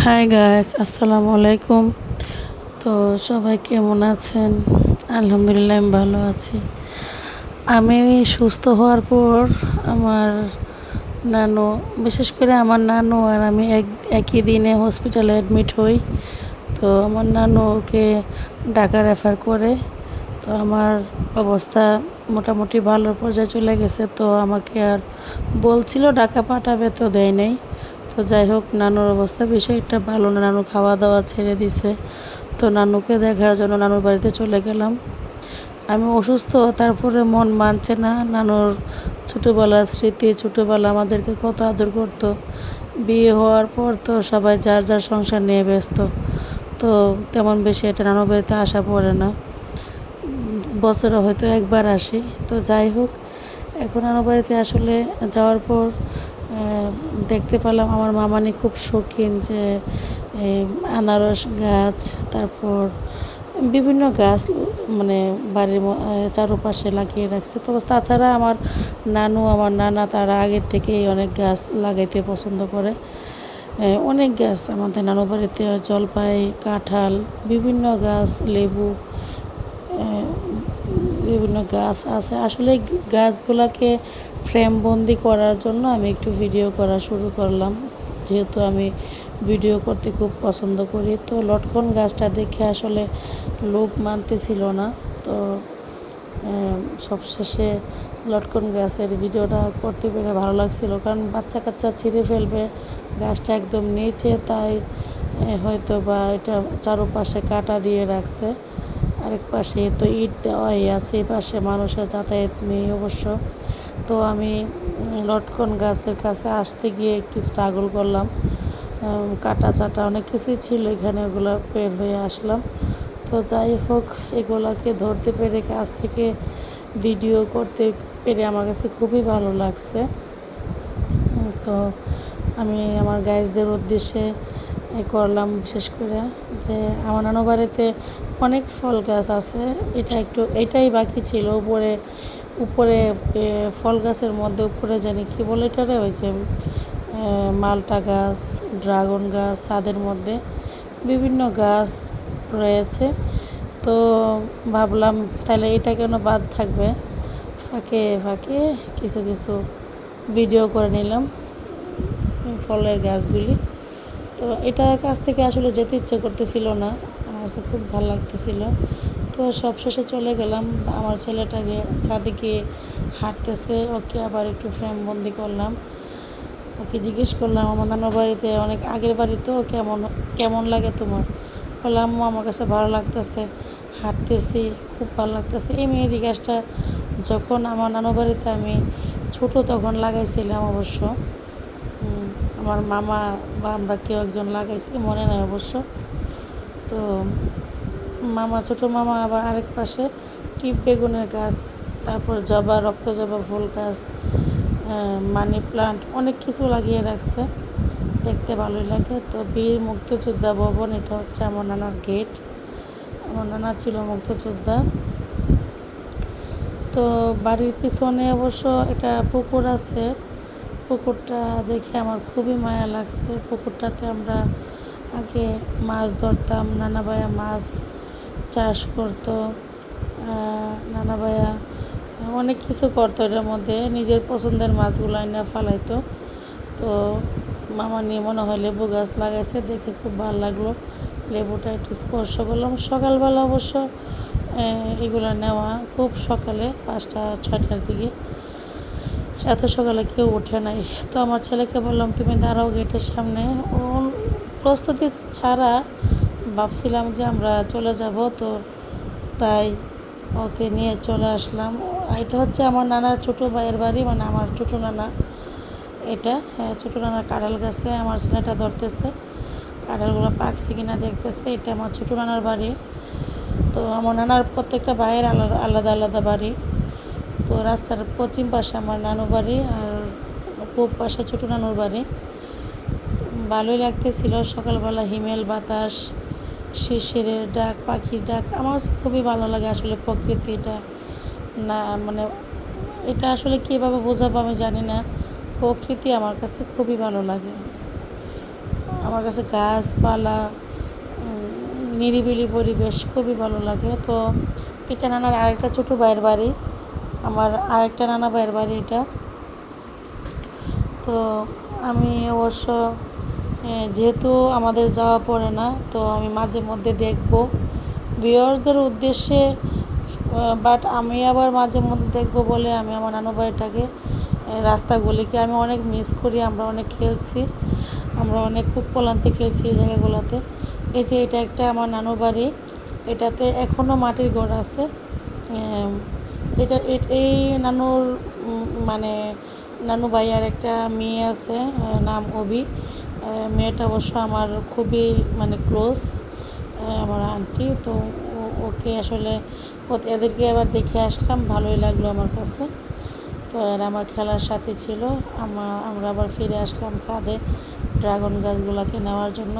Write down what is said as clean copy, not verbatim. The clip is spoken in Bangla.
হাই গাইস, আসসালামু আলাইকুম। তো সবাই কেমন আছেন? আলহামদুলিল্লাহ আমি ভালো আছি। আমি সুস্থ হওয়ার পর আমার নানু, বিশেষ করে আমার নানু আর আমি একই দিনে হসপিটালে অ্যাডমিট হই। তো আমার নানুকে ঢাকা রেফার করে। তো আমার অবস্থা মোটামুটি ভালো পর্যায়ে চলে গেছে। তো আমাকে আর বলছিল ঢাকা পাঠাবে, তো দেয় নাই। তো যাই হোক, নানুর অবস্থা বিষয়টা ভালো না, নানু খাওয়া দাওয়া ছেড়ে দিছে। তো নানুকে দেখার জন্য নানুর বাড়িতে চলে গেলাম। আমি অসুস্থ, তারপরে মন মানছে না। নানুর ছোটোবেলার স্মৃতি, ছোটোবেলা আমাদেরকে কত আদর করতো। বিয়ে হওয়ার পর তো সবাই যার যার সংসার নিয়ে ব্যস্ত। তো তেমন বেশি এটা নানুর বাড়িতে আসা পড়ে না, বছরে হয়তো একবার আসি। তো যাই হোক, এখন নানুর বাড়িতে আসলে যাওয়ার পর দেখতে পেলাম আমার মামানি খুব শৌখিন যে আনারস গাছ, তারপর বিভিন্ন গাছ মানে বাড়ির চারপাশে লাগিয়ে রাখছে। তো তাছাড়া আমার নানু, আমার নানা তারা আগের থেকেই অনেক গাছ লাগাইতে পছন্দ করে। অনেক গাছ আমাদের নানু বাড়িতে, জলপাই, কাঁঠাল, বিভিন্ন গাছ, লেবু, বিভিন্ন গাছ আছে। আসলে গাছগুলোকে ফ্রেমবন্দি করার জন্য আমি একটু ভিডিও করা শুরু করলাম, যেহেতু আমি ভিডিও করতে খুব পছন্দ করি। তো লটকন গাছটা দেখে আসলে লোভ মানতেছিল না। তো সবশেষে লটকন গাছের ভিডিওটা করতে পেরে ভালো লাগছিল, কারণ বাচ্চা কাচ্চা ছিঁড়ে ফেলবে, গাছটা একদম নিচে, তাই হয়তো বা এটা চারপাশে কাটা দিয়ে রাখছে। আরেক পাশে তো ইট দেওয়াই আছে, এই পাশে মানুষের যাতায়াত নেই অবশ্য। তো আমি লটকন গাছের কাছে আসতে গিয়ে একটু স্ট্রাগল করলাম, কাটা চাটা অনেক কিছুই ছিল এখানে, ওগুলো বের হয়ে আসলাম। তো যাই হোক, এগুলাকে ধরতে পেরে কাছ থেকে ভিডিও করতে পেরে আমার কাছে খুবই ভালো লাগছে। তো আমি আমার গাইজদের উদ্দেশ্যে করলাম, বিশেষ করে যে আমার নানু বাড়িতে অনেক ফল গাছ আছে। এটাই বাকি ছিল। উপরে উপরে ফল গাছের মধ্যে উপরে জানি কি বলে এটারে, ওই যে মালটা গাছ, ড্রাগন গাছ, ছাদের মধ্যে বিভিন্ন গাছ রয়েছে। তো ভাবলাম তাহলে এটা কেন বাদ থাকবে, ফাঁকে ফাঁকে কিছু কিছু ভিডিও করে নিলাম ফলের গাছগুলি। তো এটার কাছ থেকে আসলে যেতে ইচ্ছে করতেছিল না, আমার কাছে খুব ভালো লাগতেছিল। তো সবশেষে চলে গেলাম, আমার ছেলেটাকে ছাদে গিয়ে হাঁটতেছে, ওকে আবার একটু ফ্রেম বন্দি করলাম। ওকে জিজ্ঞেস করলাম, আমার নানার বাড়িতে অনেক আগের বাড়ি, তো কেমন কেমন লাগে তোমার? বললাম, আম্মু আমার কাছে ভালো লাগতেছে, হাঁটতেছি, খুব ভালো লাগতেছে। এই মেহেদি গাছটা যখন আমার নানু বাড়িতে আমি ছোটো তখন লাগাইছিলাম অবশ্য, আমার মামা বা আমরা কেউ একজন লাগাইছি, মনে নাই অবশ্য। তো মামা, ছোটো মামা আবার আরেক পাশে টিপ বেগুনের গাছ, তারপর জবা, রক্ত জবা ফুল গাছ, মানি প্লান্ট, অনেক কিছু লাগিয়ে রাখছে, দেখতে ভালোই লাগে। তো বীর মুক্তিযোদ্ধা ভবন, এটা হচ্ছে আমার নানার গেট। আমার নানা ছিল মুক্তিযোদ্ধা। তো বাড়ির পিছনে অবশ্য একটা পুকুর আছে, পুকুরটা দেখে আমার খুবই মায়া লাগছে। পুকুরটাতে আমরা আগে মাছ ধরতাম, নানা ভাইয়া মাছ চাষ করতো, নানা ভাইয়া অনেক কিছু করতো, এটার মধ্যে নিজের পছন্দের মাছগুলো এনে ফালাইতো। তো মামা নিয়ে মনে হয় লেবু গাছ লাগাইছে, দেখে খুব ভালো লাগলো। লেবুটা একটু স্পর্শ করলাম। সকালবেলা অবশ্য এগুলো নেওয়া খুব সকালে, 5টা 6টার দিকে, এত সকালে কেউ ওঠে নাই। তো আমার ছেলেকে বললাম, তুমি দাঁড়াও গেটের সামনে। ও প্রস্তুতি ছাড়া ভাবছিলাম যে আমরা চলে যাব, তো তাই ওকে নিয়ে চলে আসলাম। এটা হচ্ছে আমার নানার ছোটো ভাইয়ের বাড়ি, মানে আমার ছোটো নানা। এটা ছোটো নানার কাঁঠাল গাছে আমার ছেলেটা ধরতেছে, কাঁঠালগুলো পাকছে কিনা দেখতেছে। এটা আমার ছোটো নানার বাড়ি। তো আমার নানার প্রত্যেকটা ভাইয়ের আলাদা আলাদা আলাদা বাড়ি। তো রাস্তার পশ্চিম পাশে আমার নানু বাড়ি, আর পূব পাশে ছোটো নানুর বাড়ি। ভালোই লাগতেছিল সকালবেলা, হিমেল বাতাস, শিরশিরের ডাক, পাখির ডাক, আমার কাছে খুবই ভালো লাগে আসলে প্রকৃতিটা। না মানে এটা আসলে কীভাবে বোঝাবো আমি জানি না, প্রকৃতি আমার কাছে খুবই ভালো লাগে। আমার কাছে গাছপালা, নিরিবিলি পরিবেশ খুবই ভালো লাগে। তো এটা নানার আরেকটা ছোটো ভাইয়ের বাড়ি, আমার আরেকটা নানা ভাইয়ের বাড়ি এটা। তো আমি অবশ্য যেহেতু আমাদের যাওয়া পড়ে না, তো আমি মাঝে মধ্যে দেখব ভিউয়ার্সদের উদ্দেশ্যে, বাট আমি আবার মাঝে মধ্যে দেখব বলে আমি আমার নানু বাড়িটাকে, রাস্তাগুলিকে আমি অনেক মিস করি। আমরা অনেক খেলছি, আমরা অনেক কুপলান্তে খেলছি এই জায়গাগুলোতে। এই যে এটা একটা আমার নানু বাড়ি, এটাতে এখনও মাটির ঘর আছে। এটা এই নানুর মানে নানু ভাইয়ার একটা মেয়ে আছে, নাম অবি। মেয়েটা অবশ্য আমার খুবই মানে ক্লোজ, আমার আন্টি। তো ওকে আসলে এদেরকে আবার দেখে আসলাম, ভালোই লাগলো আমার কাছে। তো এরা আমার খেলার সাথী ছিল। আমরা আবার ফিরে আসলাম ছাদে ড্রাগন গাছগুলোকে নেওয়ার জন্য।